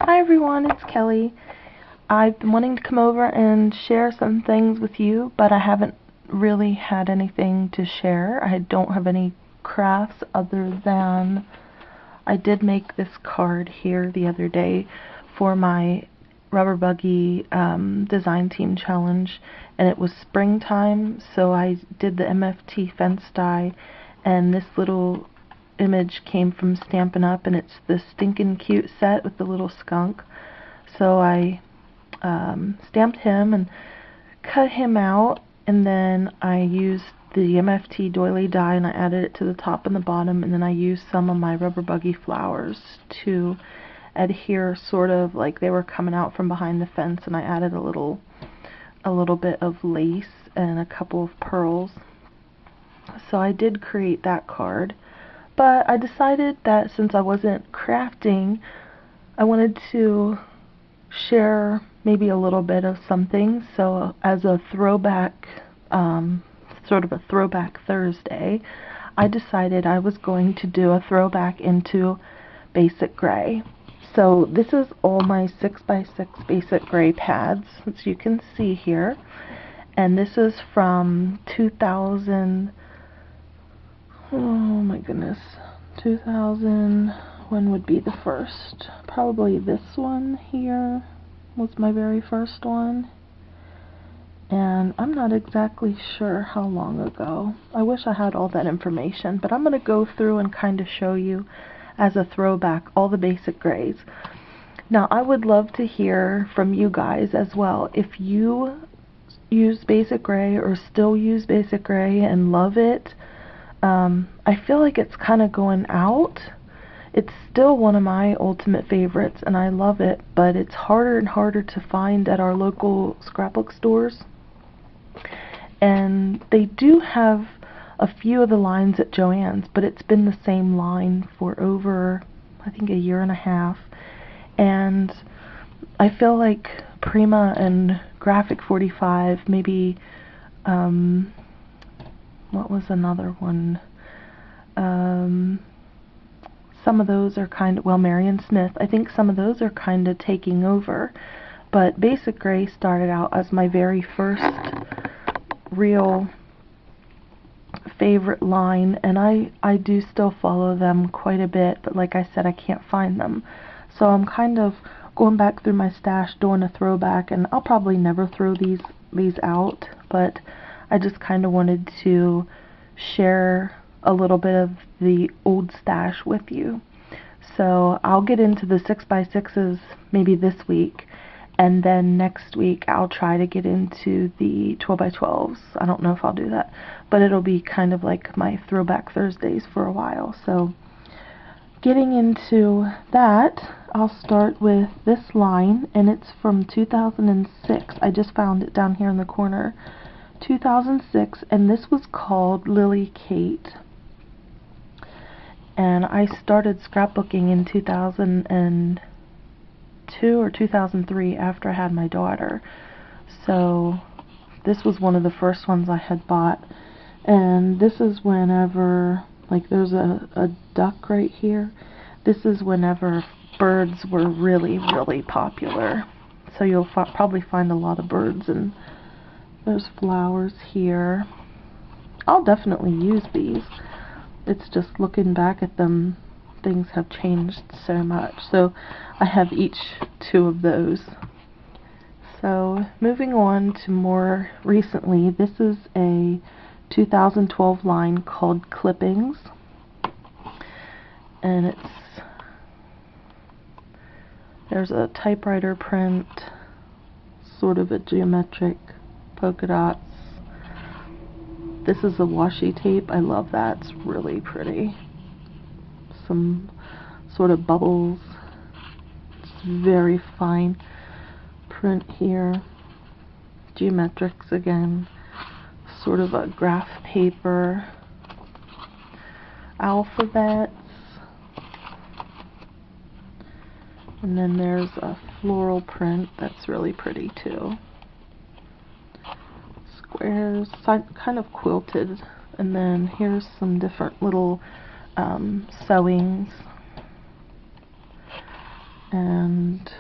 Hi everyone, it's Kelly. I've been wanting to come over and share some things with you, but I haven't really had anything to share. I don't have any crafts other than I did make this card here the other day for my rubber buggy design team challenge, and it was springtime, so I did the MFT fence die, and this little image came from Stampin' Up, and it's the Stinkin' Cute set with the little skunk. So I stamped him and cut him out, and then I used the MFT doily die and I added it to the top and the bottom, and then I used some of my rubber buggy flowers to adhere, sort of like they were coming out from behind the fence, and I added a little bit of lace and a couple of pearls. So I did create that card. But I decided that since I wasn't crafting, I wanted to share maybe a little bit of something. So as a throwback, sort of a throwback Thursday, I decided I was going to do a throwback into Basicgrey. So this is all my 6x6 Basicgrey pads, as you can see here. And this is from 2000. Oh my goodness, 2000, when would be the first? Probably this one here was my very first one. And I'm not exactly sure how long ago. I wish I had all that information, but I'm going to go through and kind of show you as a throwback all the Basicgreys. Now I would love to hear from you guys as well. If you use Basicgrey or still use Basicgrey and love it, I feel like it's kind of going out. It's still one of my ultimate favorites and I love it, but it's harder and harder to find at our local scrapbook stores. And they do have a few of the lines at Joann's, but it's been the same line for over, I think, a year and a half. And I feel like Prima and Graphic 45, maybe, what was another one? Some of those are kind of, well, Marion Smith, I think some of those are kind of taking over. But Basicgrey started out as my very first real favorite line, and I do still follow them quite a bit, but like I said, I can't find them. So I'm kind of going back through my stash, doing a throwback, and I'll probably never throw these out, but I just kind of wanted to share a little bit of the old stash with you. So I'll get into the 6x6s maybe this week, and then next week I'll try to get into the 12x12s. I don't know if I'll do that, but it'll be kind of like my throwback Thursdays for a while. So getting into that, I'll start with this line, and it's from 2006. I just found it down here in the corner. 2006, and this was called Lily Kate. And I started scrapbooking in 2002 or 2003 after I had my daughter. So this was one of the first ones I had bought. And this is whenever, like, there's a duck right here. This is whenever birds were really, really popular. So you'll probably find a lot of birds, and there's flowers here. I'll definitely use these. It's just looking back at them, things have changed so much. So I have each two of those. So moving on to more recently, this is a 2012 line called Clippings. And there's a typewriter print, sort of a geometric polka dots. This is a washi tape. I love that. It's really pretty. Some sort of bubbles. It's very fine print here. Geometrics again. Sort of a graph paper. Alphabets. And then there's a floral print that's really pretty too. Squares, kind of quilted, and then here's some different little sewings. and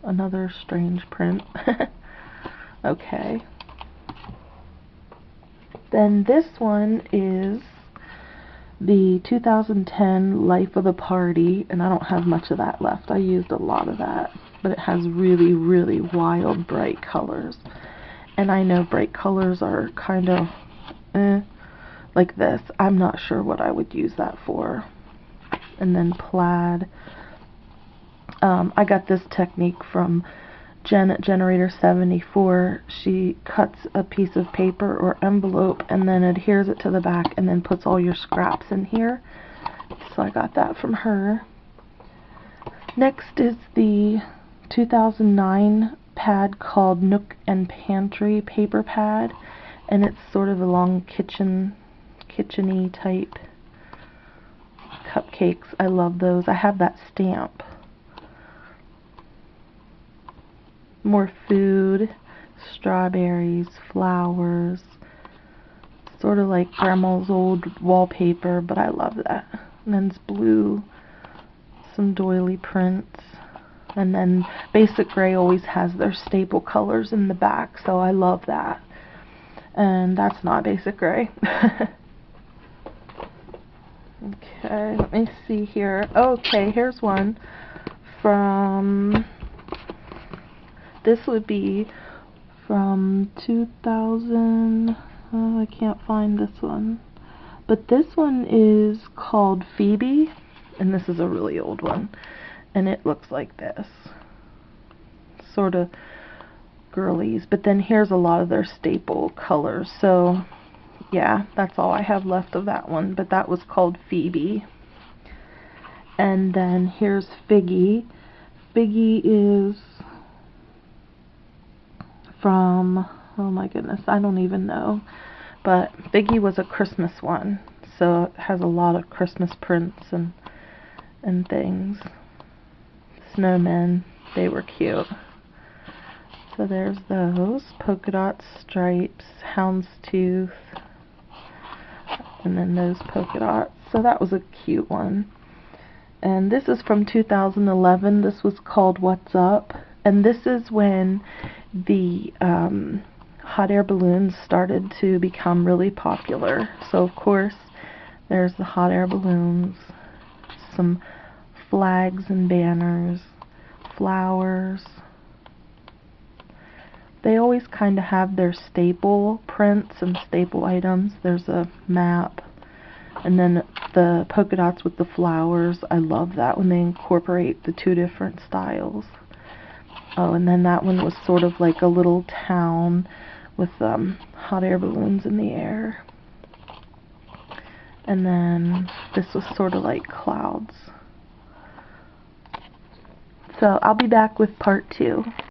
another strange print. Okay. Then this one is the 2010 Life of the Party, and I don't have much of that left. I used a lot of that, but it has really, really wild, bright colors. And I know bright colors are kind of like this. I'm not sure what I would use that for. And then plaid. I got this technique from Jen at Generator 74. She cuts a piece of paper or envelope and then adheres it to the back and then puts all your scraps in here. So I got that from her. Next is the 2009 pad called Nook and Pantry paper pad, and it's sort of a long kitchen-y type cupcakes. I love those. I have that stamp. More food, strawberries, flowers, sort of like grandma's old wallpaper, but I love that. And then it's blue, some doily prints, and then Basicgrey always has their staple colors in the back, so I love that. And that's not Basicgrey. Okay, let me see here. Okay, here's one from... This would be from 2000, I can't find this one. But this one is called Phoebe, and this is a really old one. And it looks like this. Sort of girlies. But then here's a lot of their staple colors. So, yeah, that's all I have left of that one. But that was called Phoebe. And then here's Figgy. Figgy is... from, oh my goodness, I don't even know, but Figgy was a Christmas one, so it has a lot of Christmas prints and things. Snowmen, they were cute. So there's those, polka dots, stripes, houndstooth, and then those polka dots. So that was a cute one. And this is from 2011. This was called What's Up, and this is when the hot air balloons started to become really popular. So of course there's the hot air balloons, some flags and banners, flowers. They always kind of have their staple prints and staple items. There's a map, and then the polka dots with the flowers. I love that when they incorporate the two different styles. Oh, and then that one was sort of like a little town with hot air balloons in the air. And then this was sort of like clouds. So I'll be back with part 2.